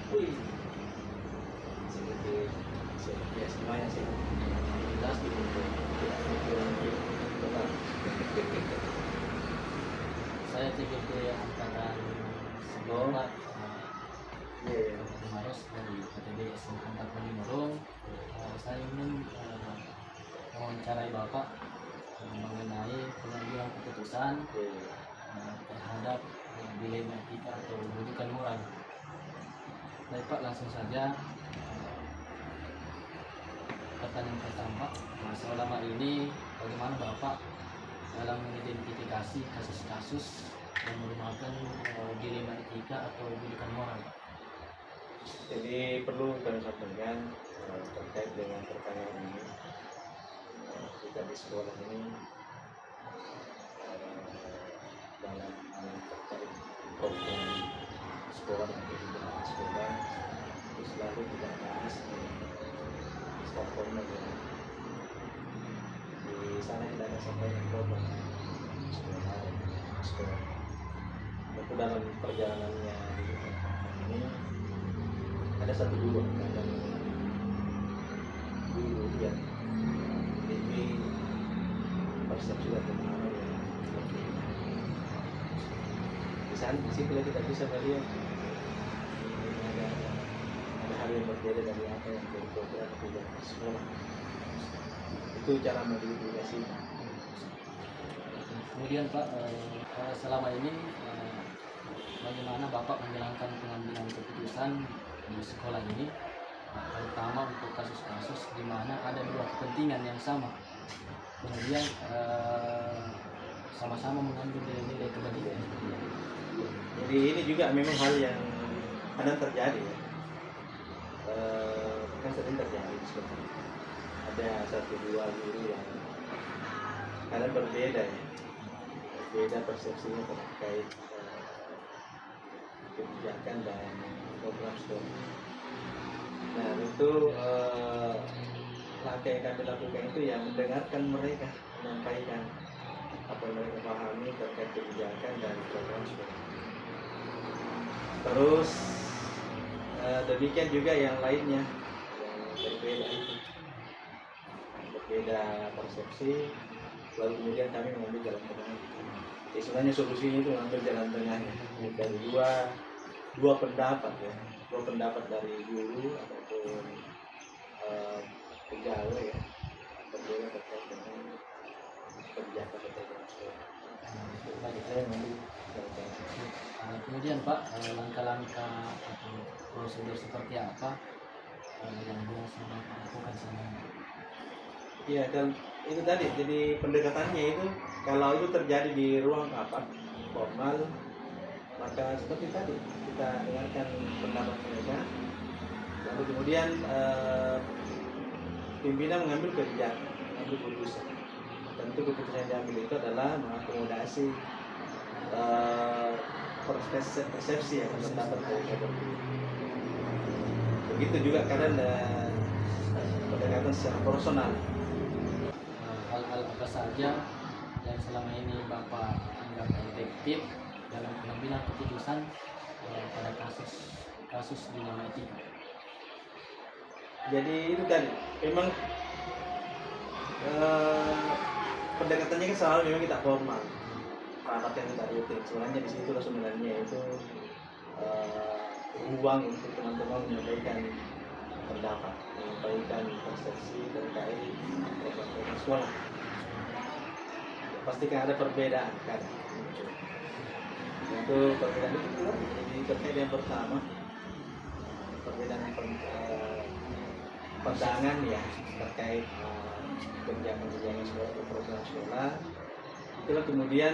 Wih, sedikit ya semuanya sih. Jelas di total. Saya TGP angkatan Oh. 94 Iya, iya. Maros dari KTB SMK 45 Murung. Saya ingin mewawancarai Bapak mengenai pengambilan keputusan Iya. terhadap dilema etika atau rujukan moral. Baik Pak, langsung saja. Pertanyaan pertama, selama ini bagaimana Bapak dalam mengidentifikasi kasus-kasus yang merupakan dilema etika atau rujukan moral? Jadi perlu kami sampaikan terkait dengan pertanyaan ini. Kita di sekolah ini dalam hal terkait program sekolah dan kegiatan sekolah itu selalu kita bahas di stakeholder ya. Di sana kita ada sampaikan program sekolah dan sekolah. Tentu dalam perjalanannya di ini ada satu guru yang memiliki persepsi dan pemahaman yang berbeda. Di situ kita bisa melihat ada hal yang berbeda dari apa yang menjadi program di sekolah. Itu cara mengidentifikasinya. Kemudian Pak, selama ini bagaimana Bapak menjalankan pengambilan keputusan di sekolah ini, terutama untuk kasus-kasus di mana ada dua kepentingan yang sama, kemudian sama-sama mengambil nilai-nilai kebajikan. Jadi ini juga memang hal yang kadang terjadi ya. Kan sering terjadi seperti itu. Ada satu dua guru yang kadang berbeda ya, berbeda persepsinya terkait kebijakan dan program sekolah. Nah itu langkah yang kami lakukan itu ya mendengarkan mereka, menyampaikan apa yang mereka pahami terkait kebijakan dan program sekolah. Terus demikian juga yang lainnya yang berbeda itu, berbeda persepsi, lalu kemudian kami mengambil jalan tengah. Ya, sebenarnya solusinya itu mengambil jalan tengahnya dari dua pendapat ya, dua pendapat dari guru ataupun pegawai ya, berbeda terkait dengan kebijakan atau program sekolah. Bagi saya mengambil jalan tengah. Kemudian Pak, langkah-langkah atau prosedur seperti apa yang biasa Bapak lakukan selama ini? Iya, dan itu tadi, jadi pendekatannya itu kalau itu terjadi di ruang rapat formal, maka seperti tadi kita dengarkan pendapat mereka, lalu kemudian pimpinan mengambil kebijakan, mengambil keputusan. Tentu keputusan yang diambil itu adalah mengakomodasi persepsi yang pendapat mereka. Begitu juga kadang pendekatan secara personal. Hal-hal apa saja yang selama ini Bapak anggap efektif dalam pengambilan keputusan pada kasus dilema etika? Jadi itu tadi memang pendekatannya kan selalu memang kita formal, rapat yang kita rutin. Sebenarnya di situ sebenarnya itu ruang untuk teman-teman menyampaikan pendapat, menyampaikan persepsi terkait program sekolah. Pasti kan ada perbedaan kan. Untuk perbedaan itu juga jadi terkait yang pertama, perbedaan pandangan ya terkait kebijakan sekolah atau program sekolah. Itulah kemudian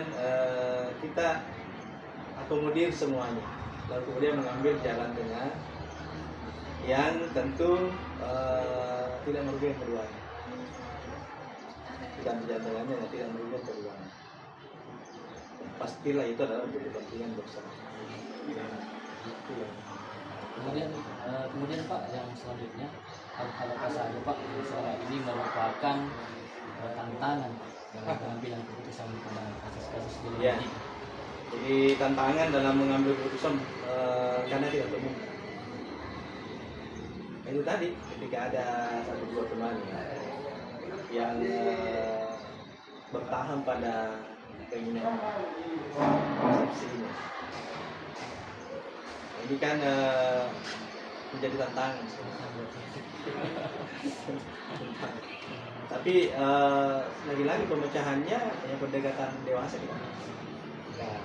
kita akomodir semuanya, lalu kemudian mengambil jalan tengah yang tentu tidak merugikan keduanya. Kita ambil jalan tengahnya yang tidak merugikan keduanya. Pastilah itu adalah untuk kepentingan bersama. Kemudian Pak, yang selanjutnya hal-hal apa saja Pak yang selama ini merupakan tantangan dalam pengambilan keputusan pada kasus-kasus dilema Ya. etika? Jadi tantangan dalam mengambil keputusan karena tidak umum. Itu tadi ketika ada satu dua teman yang bertahan pada keinginan persepsinya, ini kan menjadi tantangan. Tapi lagi-lagi pemecahannya hanya pendekatan dewasa kita. Nah,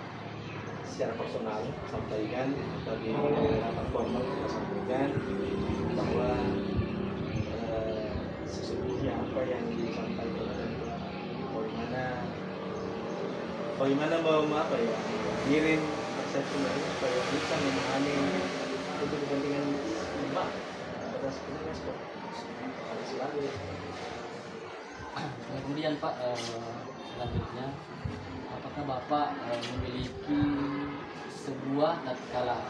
secara personal sampaikan bagi rapat formal kita sampaikan bahwa sesungguhnya apa yang disampaikan adalah bagaimana apa ya, kirim persepsinya supaya bisa memahami untuk kepentingan lima atas kepentingan sekolah. Selalu. Kemudian Pak, selanjutnya apakah Bapak memiliki sebuah tatkala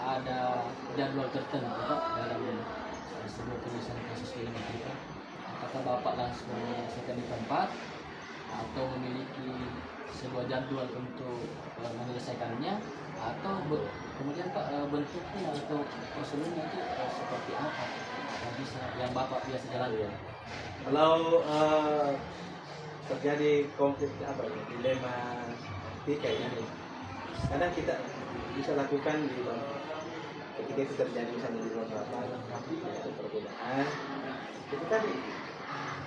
ada jadwal tertentu Pak dalam sebuah penyelesaian kasus ini kita? Apakah Bapak langsung menyelesaikan di tempat atau memiliki sebuah jadwal untuk menyelesaikannya, atau kemudian Pak bentuknya atau prosedurnya itu seperti apa yang Bapak biasa jalankan? Kalau terjadi konflik apa ya, dilema etika ini, kadang kita bisa lakukan di ketika itu terjadi misalnya di ruang rapat ada perbedaan, itu tadi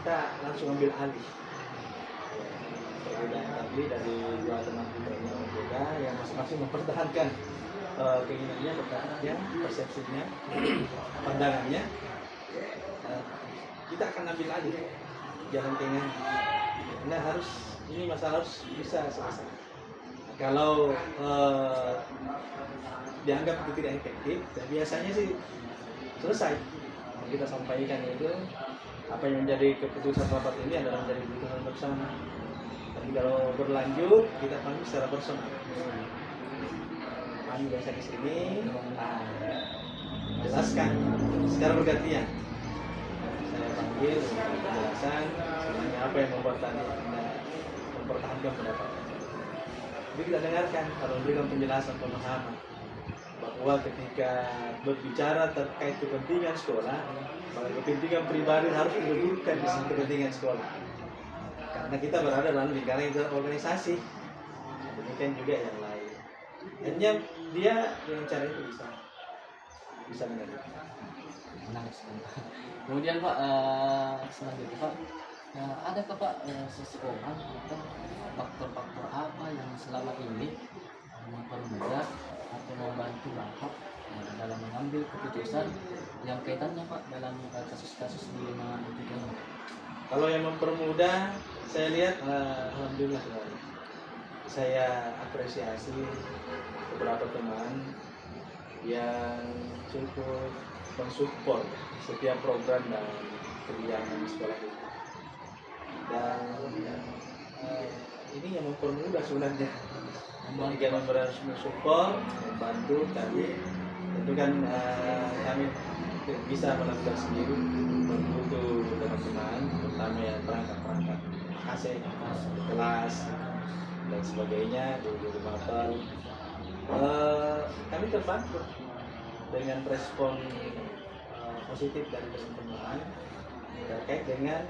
kita langsung ambil alih perbedaan tadi dari dua teman kita ini yang berbeda, yang masing-masing mempertahankan keinginannya, pertahankan persepsinya, pandangannya. Kita akan ambil alih jalan tengah. Nah, ini masalah harus bisa selesai. Kalau dianggap itu tidak efektif, dan biasanya sih selesai. Kita sampaikan itu apa yang menjadi keputusan rapat ini adalah menjadi keputusan bersama. Tapi kalau berlanjut, kita panggil secara personal. Kami biasa di sini, jelaskan secara bergantian. Saya panggil penjelasan sebenarnya apa yang membuat Anda mempertahankan pendapat. Jadi kita dengarkan kalau memberikan penjelasan pemahaman bahwa ketika berbicara terkait kepentingan sekolah, bahwa kepentingan pribadi harus didahulukan dengan kepentingan sekolah. Karena kita berada dalam lingkaran organisasi, demikian juga yang lain. Hanya dia dengan cara itu bisa menerima. Menarik sekali. Kemudian Pak, selanjutnya Pak, adakah Pak seseorang atau faktor-faktor apa yang selama ini mempermudah atau membantu Bapak dalam mengambil keputusan yang kaitannya Pak dalam kasus-kasus di lima itu? Kalau yang mempermudah, saya lihat alhamdulillah saya apresiasi beberapa teman yang cukup mensupport setiap program dan kegiatan sekolah itu. Dan ini yang mempermudah sebenarnya. Yang harus mensupport, membantu kami. Tentu kan kami bisa melakukan sendiri, membutuh teman-teman, terutama yang perangkat-perangkat AC, kelas dan sebagainya di motor. Kami terbantu dengan respon positif dari teman-teman terkait dengan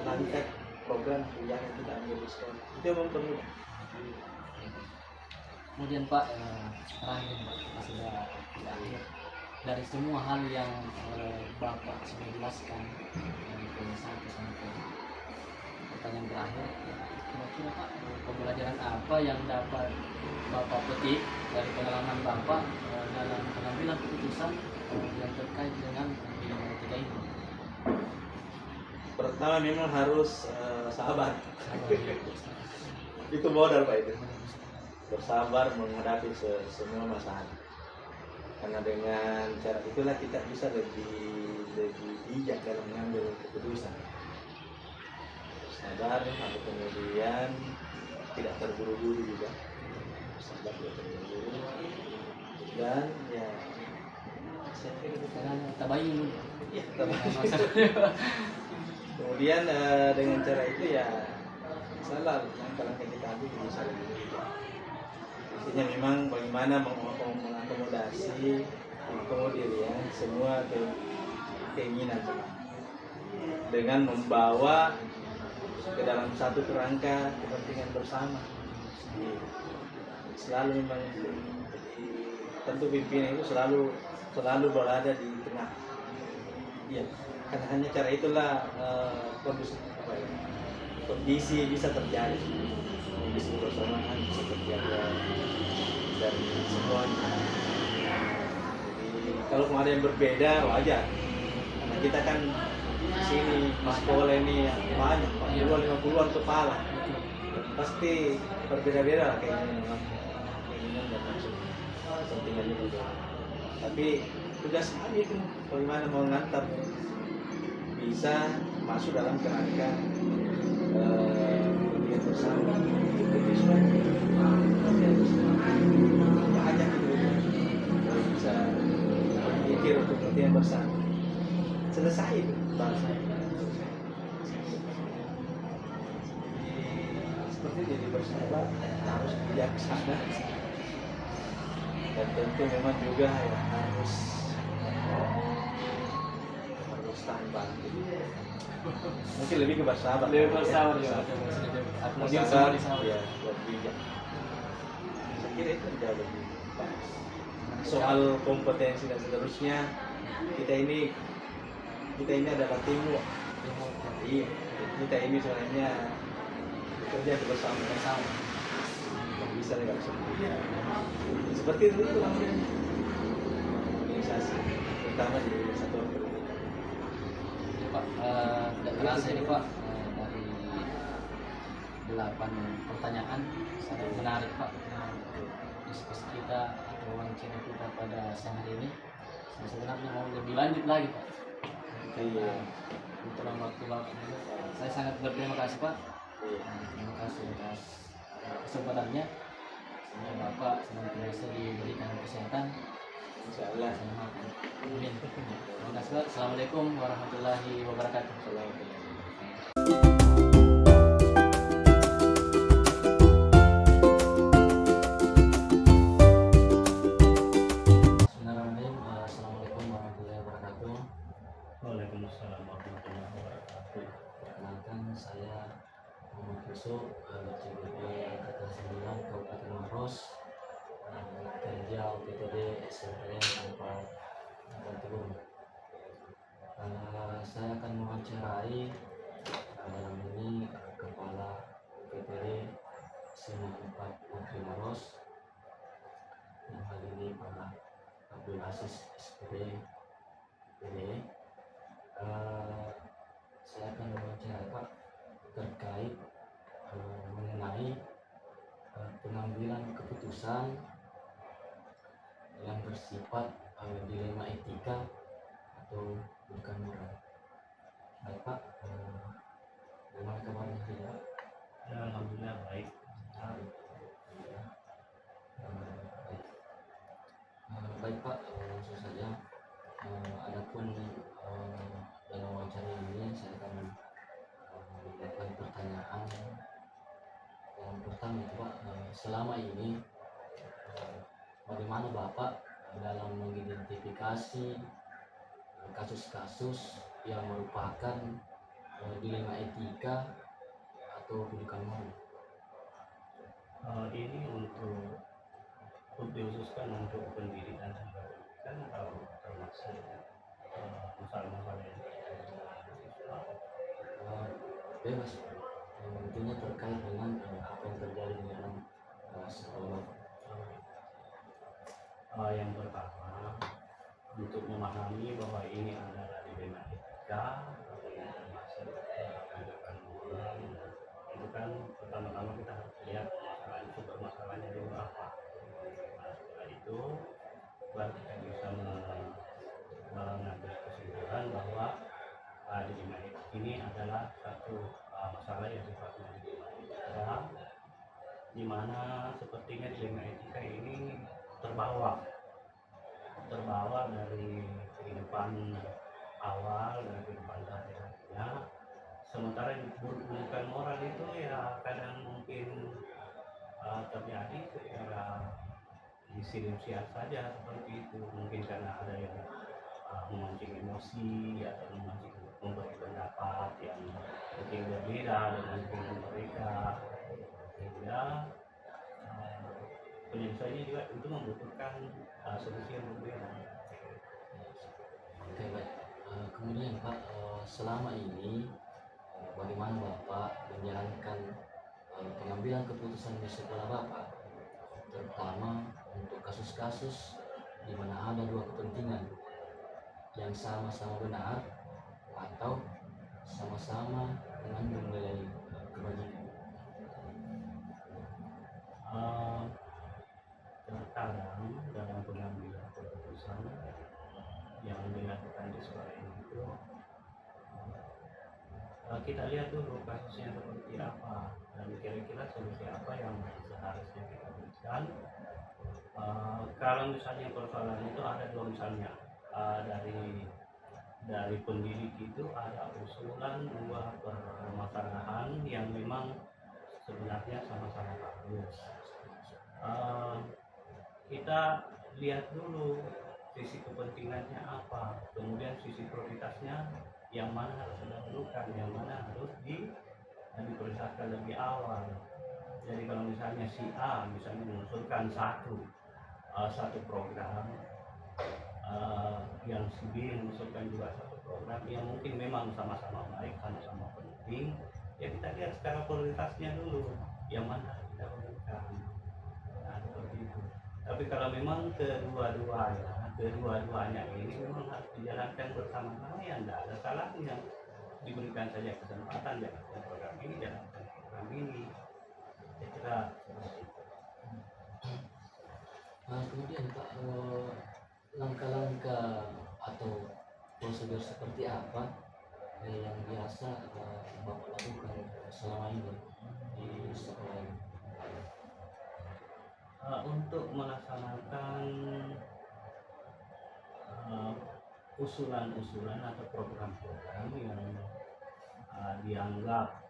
lantai program yang kita ambil di sekolah. Itu yang mempermudah. Kemudian Pak, terakhir Pak, sudah di akhir dari semua hal yang Bapak sudah jelaskan dari poin 1 sampai pertanyaan terakhir, kira-kira Pak pembelajaran apa yang dapat Bapak petik dari pengalaman Bapak dalam pengambilan keputusan yang terkait dengan bidang etika ini? Pertama memang harus sabar. Itu modal Pak itu. Bersabar menghadapi semua masalah. Karena dengan cara itulah kita bisa lebih bijak dalam mengambil keputusan. Sabar, lalu kemudian tidak terburu-buru juga. Sabar, tidak terburu-buru. Dan ya, saya kira tabayun. Ya, kemudian dengan cara itu ya salah langkah-langkah kita ambil bisa lebih bijak. Intinya memang bagaimana mengakomodasi, mengakomodir ya semua keinginan teman, dengan membawa ke dalam satu kerangka kepentingan bersama. Selalu memang itu. Jadi, tentu pimpinan itu selalu berada di tengah. Iya, karena hanya cara itulah kondisi bisa terjadi, kondisi bersamaan bisa terjaga dan semuanya. Jadi kalau ada yang berbeda wajar, karena kita kan di sini sekolah ini banyak, 40-50-an kepala, pasti berbeda-beda lah keinginan dan maksud kepentingannya juga. Tapi tugas kami itu bagaimana mengantar bisa masuk dalam kerangka kepentingan bersama. Banyak itu bisa berpikir untuk kepentingan bersama. Selesai itu bangsa. Seperti jadi bersahabat harus bijaksana dan tentu memang juga ya harus tahan banting. Mungkin lebih ke bersahabat. Lebih bersahabat ya. Mungkin Bersahabat ya lebih bijak. Saya kira itu jauh lebih pas. Soal kompetensi dan seterusnya kita ini adalah teamwork. Iya, kita ini sebenarnya bekerja bersama. Bisa nggak sendiri. Seperti itu namanya organisasi, terutama di satuan pendidikan. Pak, tidak terasa ini Pak, dari 8 pertanyaan sangat menarik Pak. Diskusi kita atau wawancara kita pada siang hari ini. Saya sebenarnya mau lebih lanjut lagi Pak. Iya. Untuk waktu Bapak, saya sangat berterima kasih Pak. Terima kasih atas kesempatannya. Semoga Bapak senantiasa diberikan kesehatan. Insyaallah. Amin. Terima kasih Pak. Assalamualaikum warahmatullahi wabarakatuh. Bismillahirrahmanirrahim. Assalamualaikum warahmatullahi wabarakatuh. Waalaikumsalam warahmatullahi wabarakatuh. Perkenalkan saya Muhammad Yusuf, CBP Angkatan 9 Kabupaten Maros, kerja OPTD SMPN 4 Bandung. Saya akan mewawancarai dalam ini Kepala OPTD SMA 4 Negeri Maros, yang hal ini Pak Abdul Aziz SPD. Saya akan mewawancarai Pak terkait mengenai pengambilan keputusan yang bersifat dilema etika atau bukan moral. Baik Pak, bagaimana kabarnya hari ini? Ya, alhamdulillah baik. Baik Pak, langsung saja. Adapun dalam wawancara ini saya akan melakukan pertanyaan. Yang pertama itu Pak, selama ini bagaimana Bapak dalam mengidentifikasi kasus-kasus yang merupakan dilema etika atau bukan moral? Ini untuk dikhususkan untuk pendidikan dan pendidikan atau termasuk masalah-masalah yang Bebas, intinya terkait dengan apa yang terjadi di dalam sekolah. yang pertama untuk memahami bahwa ini adalah dilema etika atau yang termasuk tindakan moral, itu kan pertama-tama kita harus lihat masalahnya itu apa. Nah, setelah itu baru kita bisa mengambil kesimpulan bahwa dilema etika ini adalah satu masalah yang sifatnya dilema etika, di mana sepertinya dilema etika ini terbawa dari kehidupan awal dan kehidupan sehari-harinya, sementara bukan moral itu ya kadang mungkin terjadi secara disilipsian saja seperti itu, mungkin karena ada yang memancing emosi emosi atau memberi pendapat yang mungkin berbeda dengan opini mereka, sehingga penyelesaiannya juga itu membutuhkan solusi yang berbeda. Oke, baik. Kemudian Pak, selama ini bagaimana Bapak menjalankan pengambilan keputusan di sekolah Bapak, terutama untuk kasus-kasus di mana ada dua kepentingan yang sama-sama benar atau sama-sama mengandung nilai kebajikan? Terkadang dalam pengambilan keputusan yang dilakukan di sekolah ini itu kita lihat dulu kasusnya seperti apa dan kira-kira solusi apa yang seharusnya kita berikan. Kalau misalnya persoalan itu ada dua, misalnya dari pendidik itu ada usulan dua permasalahan yang memang sebenarnya sama-sama bagus. Kita lihat dulu sisi kepentingannya apa, kemudian sisi prioritasnya yang mana harus didahulukan, yang mana harus diprioritaskan lebih awal. Jadi kalau misalnya si A misalnya mengusulkan satu program, yang si B mengusulkan juga satu program yang mungkin memang sama-sama baik, sama-sama penting, ya kita lihat secara prioritasnya dulu yang mana harus didahulukan. Nah, seperti itu. Tapi kalau memang kedua-duanya ini memang harus dijalankan bersama-sama, ya tidak ada salahnya diberikan saja kesempatan jalankan program ini, jalankan program ini. Saya kira Kemudian Pak, langkah-langkah atau prosedur seperti apa yang biasa Bapak lakukan selama ini di sekolah ini? untuk melaksanakan usulan-usulan atau program-program yang dianggap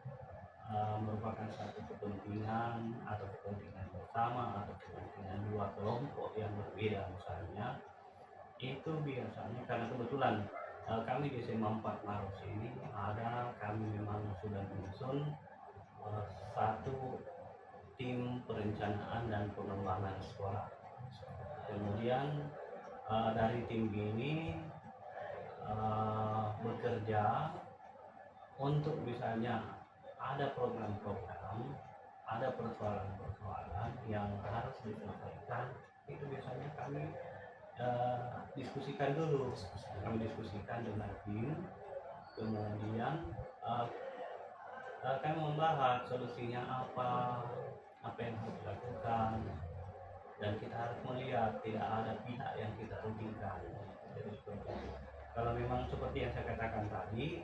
merupakan satu kepentingan atau kepentingan bersama atau kepentingan dua kelompok yang berbeda misalnya, itu biasanya karena kebetulan kami di SMA 4 Maros ini kami memang sudah menyusun satu tim perencanaan dan pengembangan sekolah. Kemudian dari tim ini bekerja untuk misalnya ada program-program, ada persoalan-persoalan yang harus diselesaikan, itu biasanya kami diskusikan dulu. Kami diskusikan dengan tim, kemudian kami membahas solusinya apa yang harus dilakukan, dan kita harus melihat tidak ada pihak yang kita rugikan. Jadi seperti itu. Kalau memang seperti yang saya katakan tadi,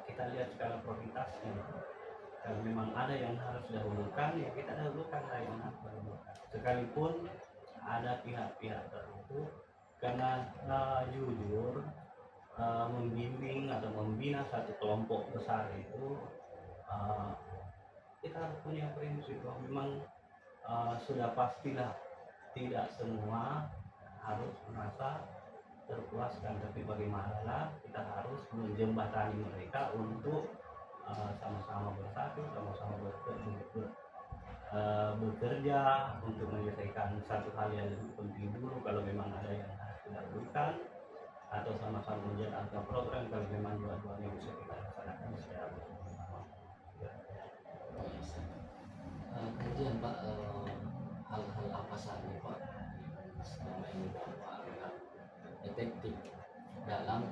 kita lihat skala prioritasnya. Kalau memang ada yang harus didahulukan, ya kita dahulukan lah yang harus didahulukan. Sekalipun ada pihak-pihak tertentu, karena jujur membimbing atau membina satu kelompok besar itu, kita harus punya prinsip bahwa memang sudah pastilah tidak semua harus merasa terpuaskan, tapi bagaimana kita harus menjembatani mereka untuk sama-sama bersatu, sama-sama bekerja untuk menyelesaikan satu hal yang lebih penting dulu kalau memang ada yang harus dilakukan, atau sama-sama menjalankan program kalau memang dua-duanya bisa kita laksanakan secara bersama-sama. Kemudian Pak, hal-hal apa saja Pak selama ini Bapak anggap efektif dalam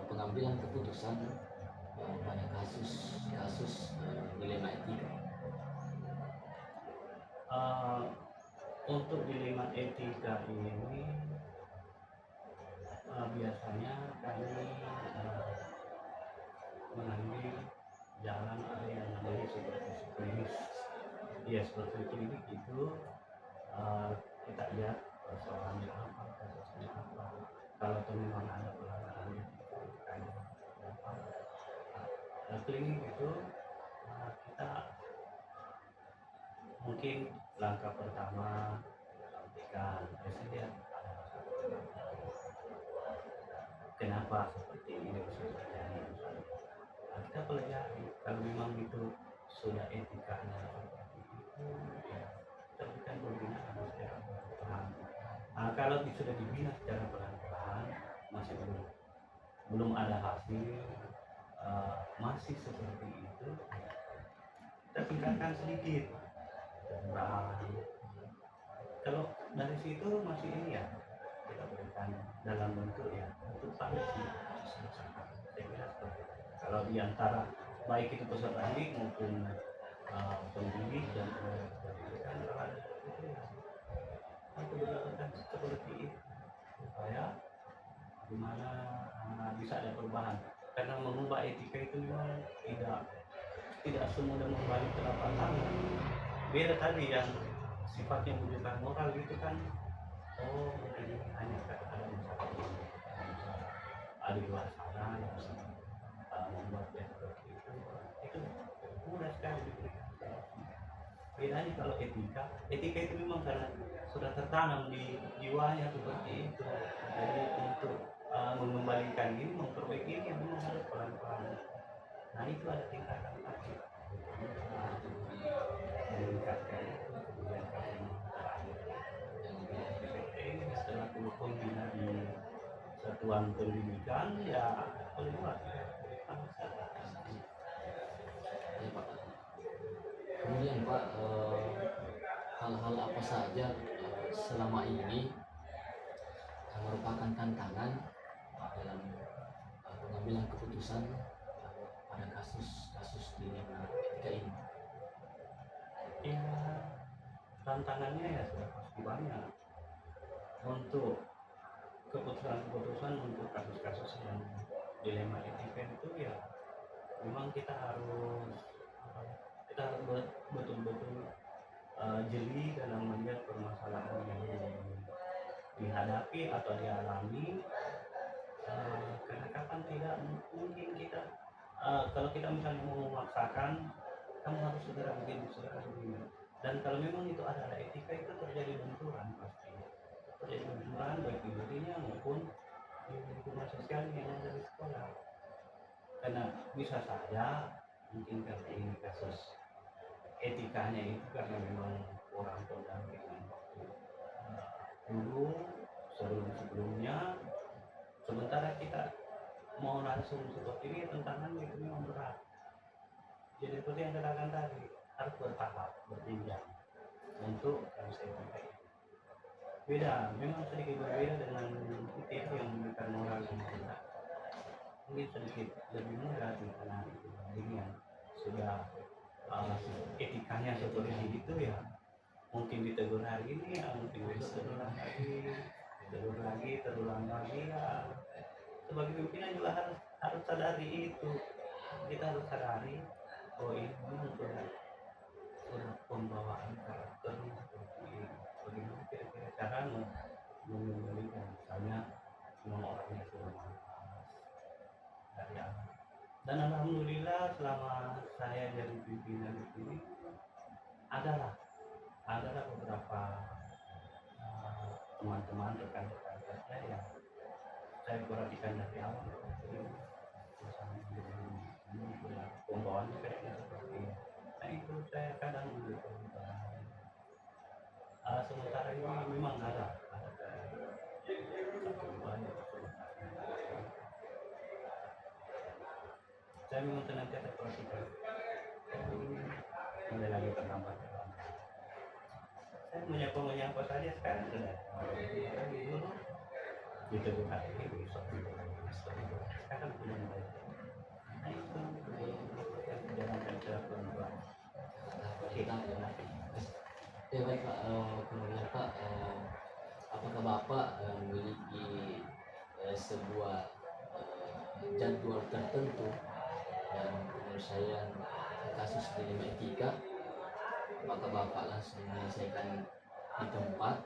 pengambilan keputusan pada kasus dilema etika? Untuk dilema etika ini biasanya kami mengambil jalan ada yang namanya seperti klinis. Ya, seperti klinik itu kita lihat persoalannya apa, kasusnya apa. Kalau memang ada pelanggaran apa, klinik itu kita mungkin langkah pertama sampaikan presiden kenapa seperti ini bisa terjadi. Nah, kita pelajari kalau memang itu sudah etikanya seperti itu, ya kita berikan pembinaan secara pelan-pelan. Nah, kalau sudah dibina secara pelan-pelan masih belum ada hasil, masih seperti itu, kita tingkatkan sedikit dan kalau dari situ masih ini ya kita berikan dalam bentuk ya bentuk sanksi. Saya kira seperti itu. Kalau diantara baik itu peserta didik maupun pendidik dan pendidikan kalau ada seperti itu ya harus dilakukan seperti itu supaya dimana bisa ada perubahan, karena mengubah etika itu memang tidak semudah membalik telapak tangan. Beda tadi yang sifatnya menunjukkan moral gitu kan, oh ini hanya ada masalah ada di luar sana yang bisa membuat dia seperti itu mudah sekali diberikan. Bedanya kalau etika itu memang karena sudah tertanam di jiwanya seperti itu, jadi untuk mengembalikan ini, memperbaiki ini memang harus pelan-pelan. Nah itu ada tingkatan kaki meningkatkan kemudian kaki terakhir ini setelah pembina di satuan pendidikan ya keluar Ya Pak. Kemudian Pak, hal-hal apa saja selama ini yang merupakan tantangan dalam pengambilan keputusan pada kasus-kasus di etika ini? ya tantangannya ya sudah pasti banyak untuk keputusan-keputusan untuk kasus-kasus yang dilema etika itu ya memang kita harus betul-betul jeli dalam melihat permasalahan yang dihadapi atau dialami, karena kapan tidak mungkin kita kalau kita misalnya mau memaksakan kamu harus segera begini dan kalau memang itu adalah etika itu terjadi benturan pasti terjadi benturan baik di dirinya maupun di lingkungan sosial yang ada di sekolah, karena bisa saja mungkin karena ini kasus etikanya itu karena memang kurang pendampingan waktu dulu sebelumnya, sementara kita mau langsung seperti ini tantangan itu memang berat. Jadi seperti yang katakan tadi harus bertahap berjenjang untuk kasus etika ini. Beda, memang sedikit berbeda dengan itu yang memberikan moral yang kita mungkin sedikit lebih mudah dikenali dibanding yang sudah etikanya seperti itu ya mungkin ditegur hari ini ya mungkin besok terulang lagi ya sebagai pimpinan juga harus sadari itu, kita harus sadari oh ini memang sudah pembawaan karakternya seperti ini, bagaimana kira-kira cara mengembalikan misalnya semua orangnya sudah malas dari awal. Dan alhamdulillah selama saya jadi pimpinan di sini adalah beberapa teman-teman rekan-rekan saya yang saya perhatikan dari awal pembawaannya kayaknya seperti ini. Nah itu saya kadang begitu. Sementara ini memang ada banyak saya memang senantiasa perhatikan mulai lagi terlambat. Saya menyapa saja sekarang sudah dulu gitu bukan besok sekarang sudah mulai. Nah itu jangan secara pelan-pelan. Kita ya baik Pak, kemudian Pak, apakah Bapak memiliki sebuah jadwal tertentu dalam penyelesaian kasus dilema etika? Apakah Bapak langsung menyelesaikan di tempat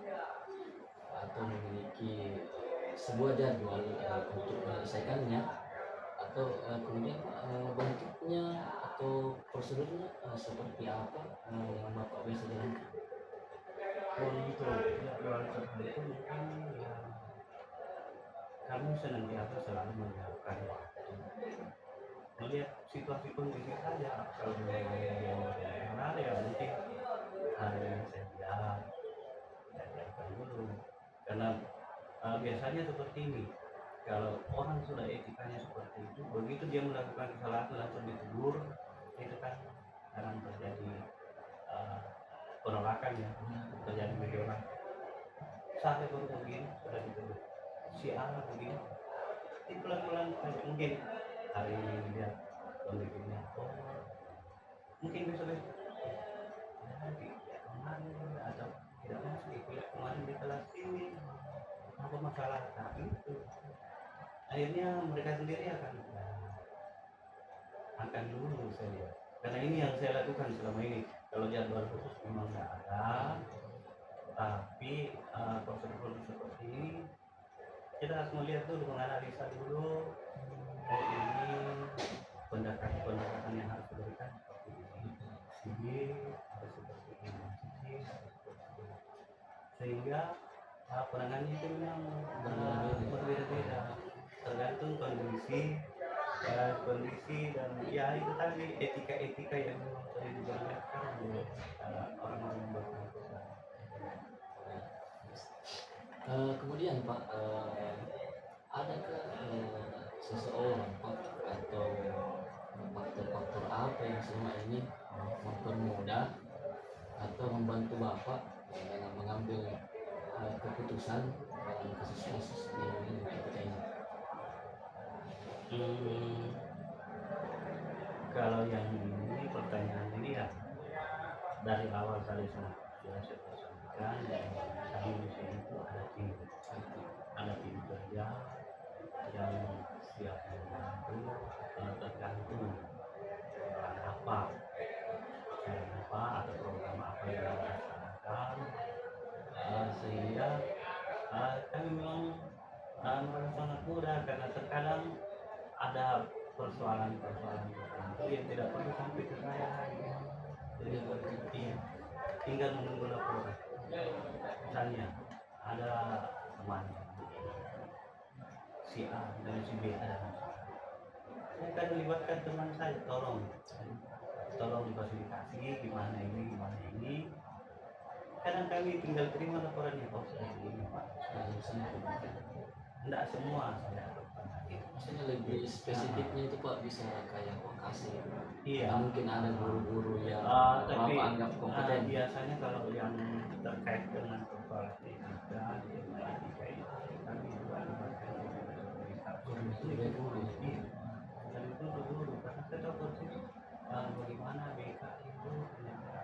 atau memiliki sebuah jadwal untuk menyelesaikannya, atau kemudian bentuknya atau prosedurnya seperti apa yang Bapak biasa jalankan? Untuk jadwal tertentu mungkin ya kami senantiasa selalu menyiapkan waktu melihat situasi kondisi saja. Kalau yang ada ya mungkin hari ini saya biarkan dulu, karena biasanya seperti ini, kalau orang sudah etikanya seperti itu, begitu dia melakukan kesalahan langsung ditegur, itu kan akan terjadi uh, penolakan ya, terjadi gejolak. Saya baru begini sudah ditegur, si A begini, di pelan-pelan mungkin hari ini dia kondisinya, oh mungkin besok ya kemarin atau tidak masuk kuliah kemarin di kelas ini, apa masalah, nah itu akhirnya mereka sendiri akan dulu saya lihat, karena ini yang saya lakukan selama ini. Kalau jadwal khusus memang nggak ada, tapi prosedur seperti ini kita harus melihat dulu, menganalisa dulu, oh ini pendekatan yang harus diberikan seperti ini, sini harus seperti ini, sini harus seperti ini. Sehingga penanganannya itu memang berbeda-beda tergantung kondisi dan ya itu tadi etika yang memang perlu dijalankan oleh orang-orang yang bersangkutan. Kemudian Pak, adakah seseorang Pak atau faktor-faktor apa yang selama ini mempermudah atau membantu Bapak dalam mengambil keputusan dalam kasus-kasus di kita ini? Kalau yang ini pertanyaan ini ya dari awal tadi sudah saya sampaikan, kami di sini itu ada tim kerja yang siap membantu, tergantung apa atau program apa yang dilaksanakan, sehingga kami memang merasa sangat mudah, karena terkadang ada persoalan-persoalan tertentu yang tidak perlu sampai ke saya, jadi tinggal menunggu laporan. Misalnya ada teman si A dan si B, saya akan melibatkan teman saya, tolong difasilitasi gimana ini. Kadang kami tinggal terima laporannya, oh seperti ini Pak, tidak semua saya lakukan. Maksudnya lebih spesifiknya itu Pak bisa kayak lokasi. Iya. Mungkin ada guru-guru yang tapi Bapak anggap kompeten. Biasanya kalau yang terkait dengan persoalan etika itu kami juga libatkan guru. Iya. Dan itu guru, karena saya tahu persis bagaimana BK itu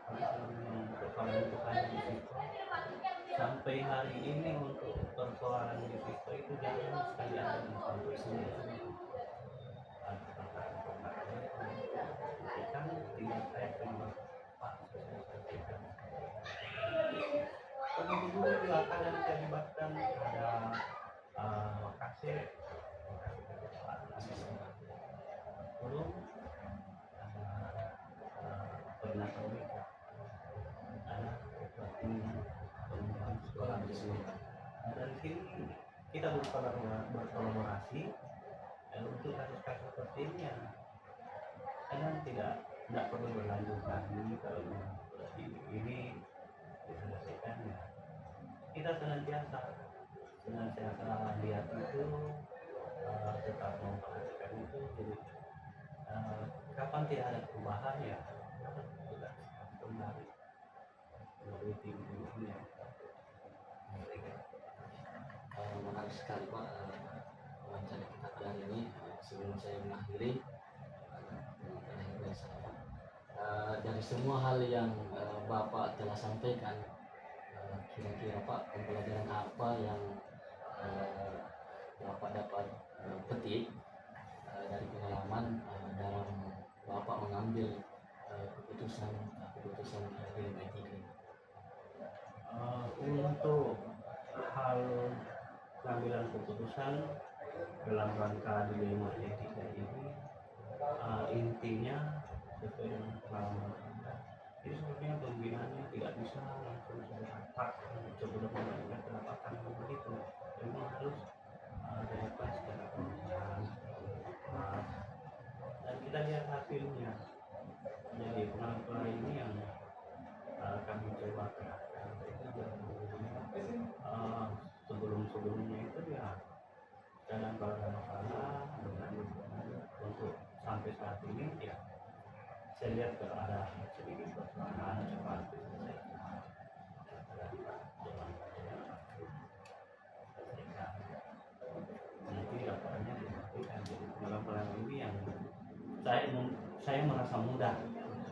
kalau memang persoalan itu hanya di situ. Sampai hari ini untuk persoalan di situ itu jarang sekali ada yang sampai sini. Kan tinggal saya terima Pak, saya sampaikan. Kemudian juga akan dilibatkan ada lokasi belum pernah tahu ada pengembangan sekolah di sini. Dari sini kita berkolaborasi untuk kasus-kasus seperti ini ya, karena tidak perlu berlanjut lagi. Kalau ini diselesaikan ya, kita senantiasa lihat itu, tetap memperhatikan itu. Jadi kapan tidak ada perubahan ya kita kembali melalui tim ini ya. Menarik sekali Pak wawancara kita pada hari ini. Sebelum saya mengakhiri dari semua hal yang Bapak telah sampaikan, kira-kira Pak pembelajaran apa yang Bapak dapat petik dari pengalaman dalam Bapak mengambil keputusan ilmu etika ini? Untuk hal pengambilan keputusan dalam rangka dilema etika ini, intinya sesuai dengan pengalaman Anda, itu sebenarnya pembinaannya tidak bisa langsung saja sebelum memberikan pendapatan begitu. Memang harus dapat secara permukaan, dan kita lihat hasilnya. Jadi pengakuan ini yang kami coba kerjakan itu sebelumnya itu ya dalam beberapa masalah dengan untuk sampai saat ini ya saya lihat kalau ada sedikit perubahan cepat nanti laporannya disampaikan. Jadi pengakuan ini yang saya merasa mudah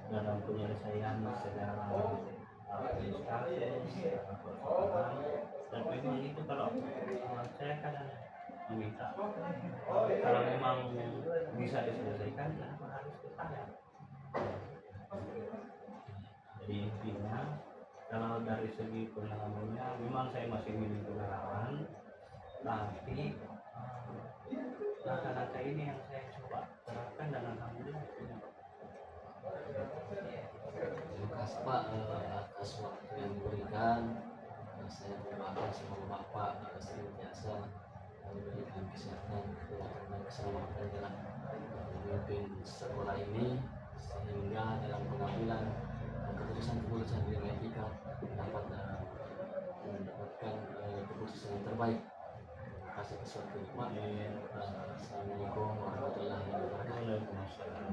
dalam penyelesaian segala kasus persoalan, dan memang itu kalau saya kadang meminta kalau memang bisa diselesaikan kenapa harus ke saya. Jadi intinya kalau dari segi pengalamannya memang saya masih minim pengalaman, tapi langkah-langkah ini yang saya coba terapkan dan alhamdulillah. Terima kasih Pak atas waktu yang diberikan. Saya berdoakan semoga Bapak senantiasa diberikan kesehatan, kekuatan dan keselamatan dalam memimpin sekolah ini, sehingga dalam pengambilan keputusan-keputusan di etika dapat mendapatkan keputusan yang terbaik. Terima kasih atas waktunya Pak. Assalamualaikum warahmatullahi wabarakatuh. Waalaikumsalam.